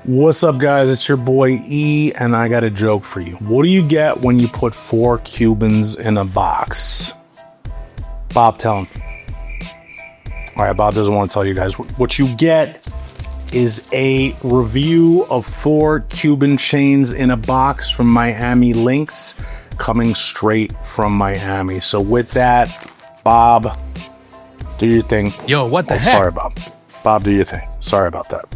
What's up, guys? It's your boy E, and I got a joke for you. What do you get when you put 4 Cubans in a box? Bob, tell him. All right, Bob doesn't want to tell you guys. What you get is a review of 4 Cuban chains in a box from Miami Links, coming straight from Miami. So with that, Bob, do your thing. Yo, what the heck? Sorry, Bob. Bob, do your thing. Sorry about that.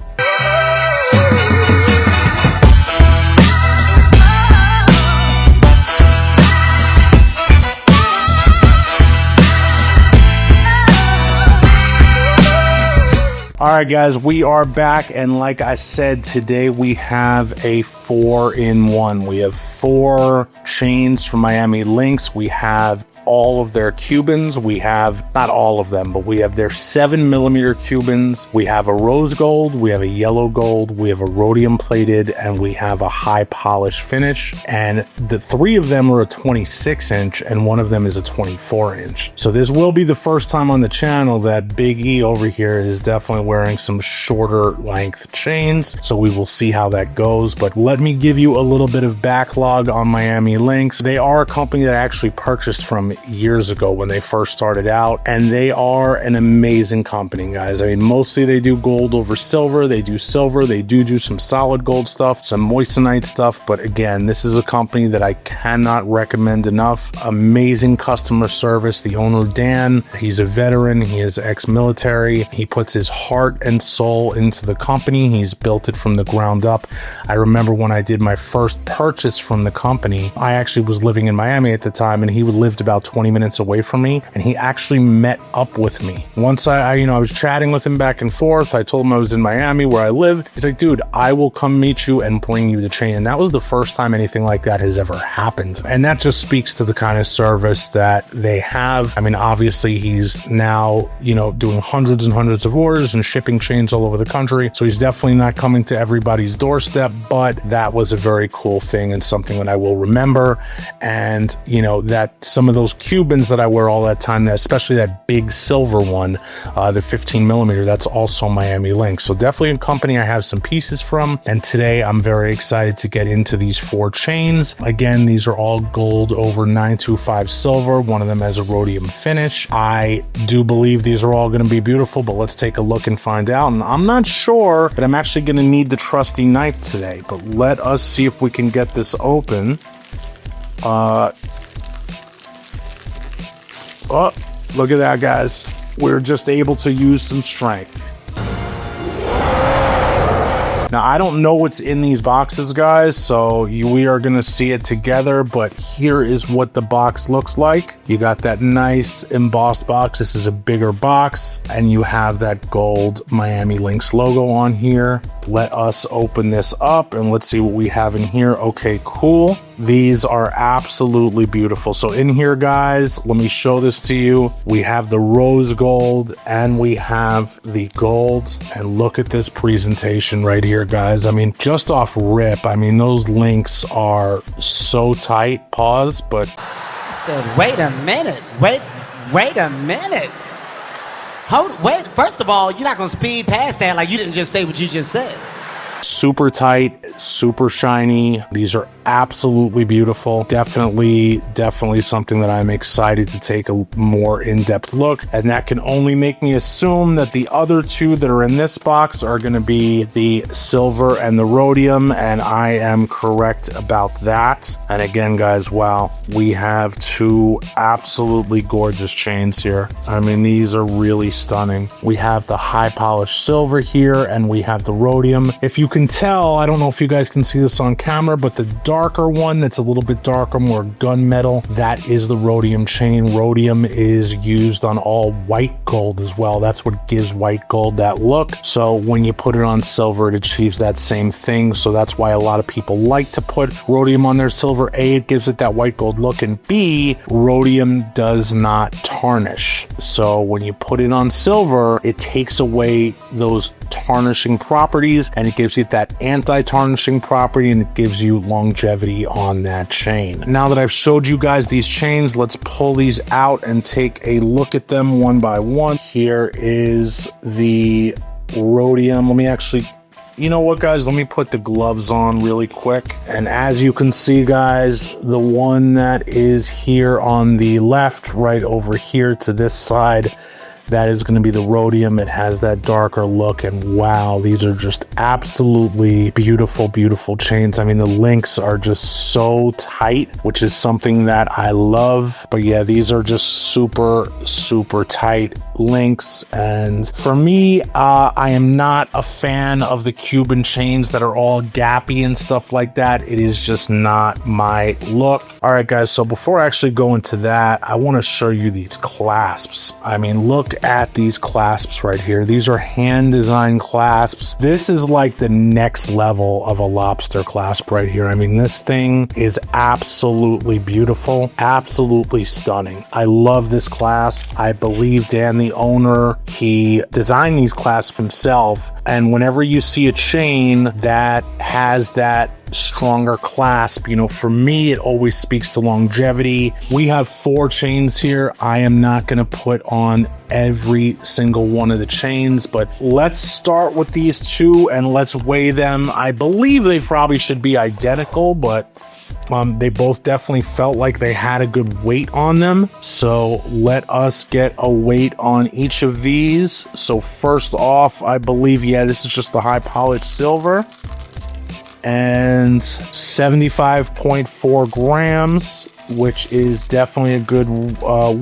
All right, guys, we are back, and like I said, today we have a 4-in-1. We have 4 chains from Miami Links. We have all of their Cubans. We have, not all of them, but we have their 7mm Cubans. We have a rose gold, we have a yellow gold, we have a rhodium plated, and we have a high polish finish. And the 3 of them are a 26-inch, and 1 of them is a 24-inch. So this will be the first time on the channel that Big E over here is definitely wearing some shorter length chains. So we will see how that goes. But let me give you a little bit of backlog on Miami Links. They are a company that I actually purchased from years ago when they first started out, and they are an amazing company, guys. I mean, mostly they do gold over silver. They do silver. They do some solid gold stuff, some moissanite stuff. But again, this is a company that I cannot recommend enough. Amazing customer service. The owner, Dan, he's a veteran. He is ex-military. He puts his heart and soul into the company. He's built it from the ground up. I remember when I did my first purchase from the company, I actually was living in Miami at the time, and he lived about 20 minutes away from me, and he actually met up with me. Once I was chatting with him back and forth. I told him I was in Miami where I live. He's like, dude, I will come meet you and bring you the chain. And that was the first time anything like that has ever happened. And that just speaks to the kind of service that they have. I mean, obviously he's now, doing hundreds and hundreds of orders and shipping chains all over the country. So he's definitely not coming to everybody's doorstep, but that was a very cool thing and something that I will remember. And, that some of those Cubans that I wear all that time, especially that big silver one, the 15mm, that's also Miami Links. So definitely a company I have some pieces from. And today I'm very excited to get into these 4 chains. Again, these are all gold over 925 silver. One of them has a rhodium finish. I do believe these are all going to be beautiful, but let's take a look and find out. And I'm not sure, but I'm actually going to need the trusty knife today. But let us see if we can get this open. Oh, look at that, guys. We're just able to use some strength. Now, I don't know what's in these boxes, guys, so we are going to see it together, but here is what the box looks like. You got that nice embossed box. This is a bigger box, and you have that gold Miami Links logo on here. Let us open this up, and let's see what we have in here. Okay, cool. These are absolutely beautiful. So in here, guys, let me show this to you. We have the rose gold, and we have the gold, and look at this presentation right here, guys. I mean, just off rip, I mean, those links are so tight. Pause, but I said, wait a minute. Wait a minute. Wait, first of all, you're not gonna speed past that like you didn't just say what you just said. Super tight, super shiny. These are absolutely beautiful. Definitely something that I'm excited to take a more in-depth look. And that can only make me assume that the other 2 that are in this box are going to be the silver and the rhodium. And I am correct about that. And again, guys, wow, we have 2 absolutely gorgeous chains here. I mean, these are really stunning. We have the high polished silver here, and we have the rhodium. If you can tell, I don't know if you guys can see this on camera, but the darker one that's a little bit darker, more gunmetal, that is the rhodium chain. Rhodium is used on all white gold as well. That's what gives white gold that look. So when you put it on silver, it achieves that same thing. So that's why a lot of people like to put rhodium on their silver. A, it gives it that white gold look, and B, rhodium does not tarnish. So when you put it on silver, it takes away those tarnishing properties, and it gives you that anti-tarnishing property, and it gives you longevity on that chain. Now that I've showed you guys these chains, let's pull these out and take a look at them one by one. Here is the rhodium. Let me actually you know what, guys? Let me put the gloves on really quick. And as you can see, guys, the one that is here on the left, right over here to this side, that is going to be the rhodium. It has that darker look, and wow, these are just absolutely beautiful, beautiful chains. I mean, the links are just so tight, which is something that I love. But yeah, these are just super, super tight links. And for me, I am not a fan of the Cuban chains that are all gappy and stuff like that. It is just not my look. All right, guys, so before I actually go into that, I want to show you these clasps. I mean, look at these clasps right here. These are hand designed clasps. This is like the next level of a lobster clasp right here. I mean, this thing is absolutely beautiful, absolutely stunning. I love this clasp. I believe Dan, the owner, he designed these clasps himself. And whenever you see a chain that has that stronger clasp, you know, for me, it always speaks to longevity. We have 4 chains here. I am not going to put on every single one of the chains, but let's start with these 2 and let's weigh them. I believe they probably should be identical, but they both definitely felt like they had a good weight on them. So let us get a weight on each of these. So first off, I believe, yeah, this is just the high polished silver, and 75.4 grams, which is definitely a good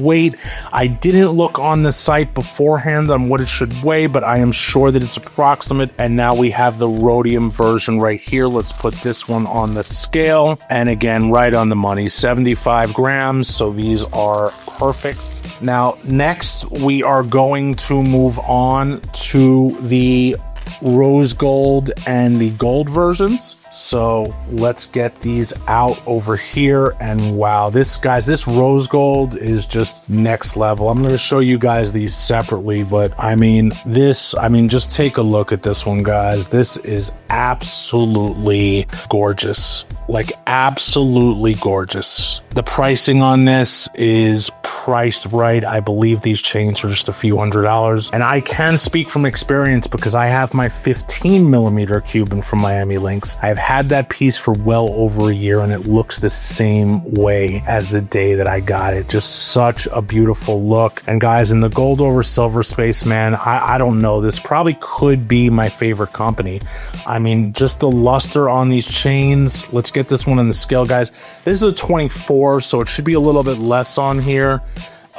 weight. I didn't look on the site beforehand on what it should weigh, but I am sure that it's approximate. And now we have the rhodium version right here. Let's put this one on the scale, and again, right on the money, 75 grams. So these are perfect. Now next, we are going to move on to the rose gold and the gold versions. So let's get these out over here. And wow, this, guys, this rose gold is just next level. I'm going to show you guys these separately, but I mean, just take a look at this one, guys. This is absolutely gorgeous. Like, absolutely gorgeous. The pricing on this is priced right. I believe these chains are just a few $100s. And I can speak from experience because I have my 15mm Cuban from Miami Links. I've had that piece for well over a year, and it looks the same way as the day that I got it. Just such a beautiful look. And guys, in the gold over silver space, man, I don't know. This probably could be my favorite company. I mean, just the luster on these chains. Let's get this one on the scale, guys. This is a 24, so it should be a little bit less on here.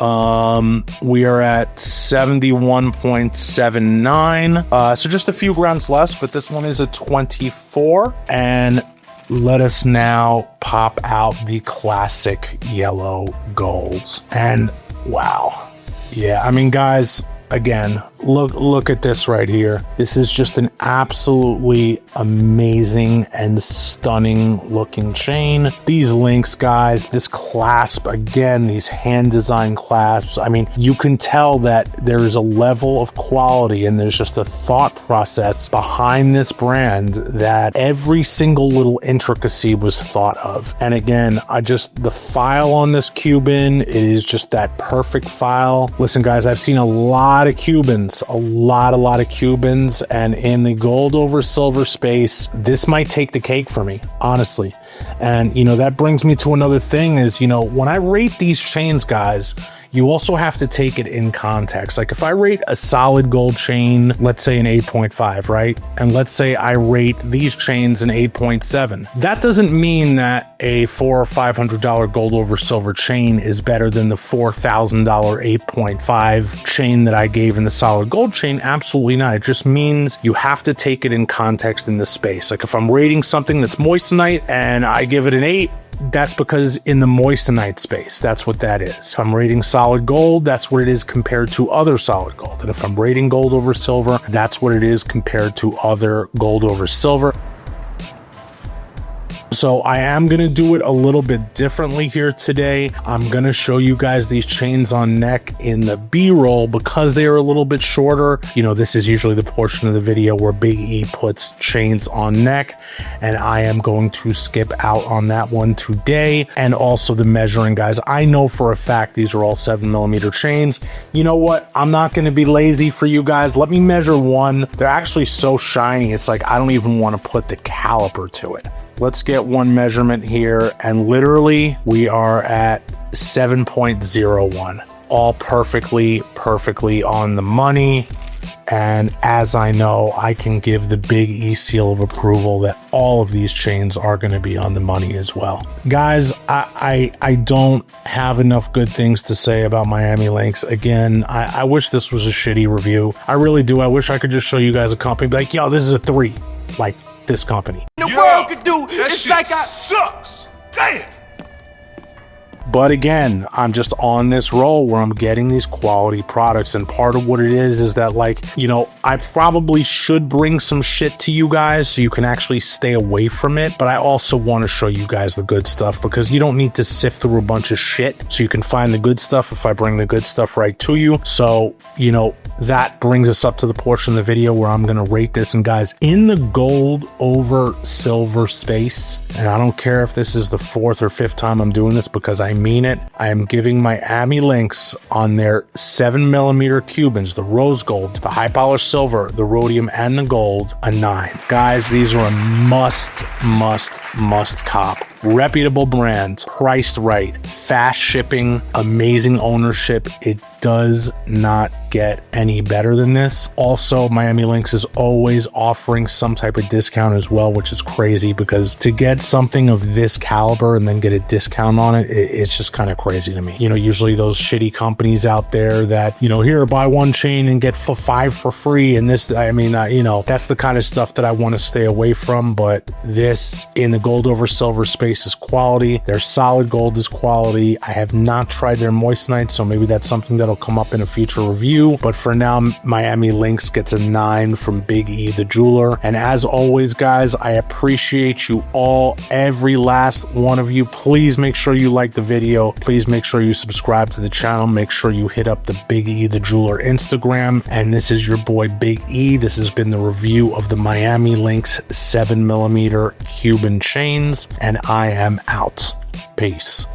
We are at 71.79, so just a few grams less, but this one is a 24. And let us now pop out the classic yellow golds. And wow, yeah, I mean, guys, again, look at this right here. This is just an absolutely amazing and stunning looking chain. These links, guys, this clasp, again, these hand designed clasps. I mean, you can tell that there is a level of quality and there's just a thought process behind this brand that every single little intricacy was thought of. And again, the file on this Cuban is just that perfect file. Listen, guys, I've seen a lot of Cubans, a lot of Cubans, and in the gold over silver space, this might take the cake for me, honestly. And, you know, that brings me to another thing is, you know, when I rate these chains, guys, you also have to take it in context. Like, if I rate a solid gold chain, let's say an 8.5, right? And let's say I rate these chains an 8.7. That doesn't mean that a $400 or $500 gold over silver chain is better than the $4,000 8.5 chain that I gave in the solid gold chain. Absolutely not. It just means you have to take it in context in the space. Like, if I'm rating something that's moissanite and I give it an 8, that's because in the moissanite space, that's what that is. If I'm rating solid gold, that's what it is compared to other solid gold. And if I'm rating gold over silver, that's what it is compared to other gold over silver. So I am going to do it a little bit differently here today. I'm going to show you guys these chains on neck in the B-roll because they are a little bit shorter. You know, this is usually the portion of the video where Big E puts chains on neck, and I am going to skip out on that one today. And also the measuring, guys. I know for a fact these are all 7mm chains. You know what? I'm not going to be lazy for you guys. Let me measure one. They're actually so shiny. It's like I don't even want to put the caliper to it. Let's get one measurement here, and literally we are at 7.01, all perfectly on the money. And as I know, I can give the Big E seal of approval that all of these chains are going to be on the money as well. Guys, I don't have enough good things to say about Miami Links. Again, I wish this was a shitty review. I really do. I wish I could just show you guys a company, be like, yo, this is a 3, like this company. The world could do. It's like sucks. Damn. But again, I'm just on this roll where I'm getting these quality products, and part of what it is that, like, you know, I probably should bring some shit to you guys so you can actually stay away from it, but I also want to show you guys the good stuff because you don't need to sift through a bunch of shit so you can find the good stuff if I bring the good stuff right to you. So, you know, that brings us up to the portion of the video where I'm going to rate this. And guys, in the gold over silver space, and I don't care if this is the 4th or 5th time I'm doing this because I mean it, I am giving Miami Links on their 7mm Cubans, the rose gold, the high polished silver, the rhodium, and the gold, a 9. Guys, these are a must cop. Reputable brand, priced right, fast shipping, amazing ownership. It does not get any better than this. Also, Miami Links is always offering some type of discount as well, which is crazy because to get something of this caliber and then get a discount on it, it's just kind of crazy to me. You know, usually those shitty companies out there that, you know, here, buy one chain and get 5 for free. And this, I mean, you know, that's the kind of stuff that I want to stay away from. But this in the gold over silver space is quality. Their solid gold is quality. I have not tried their moissanite, so maybe that's something that'll come up in a future review. But for now, Miami Links gets a 9 from Big E the jeweler. And as always, guys, I appreciate you all, every last one of you. Please make sure you like the video. Please make sure you subscribe to the channel. Make sure you hit up the Big E the jeweler Instagram. And this is your boy Big E. This has been the review of the Miami Links 7mm Cuban chains, and I am out. Peace.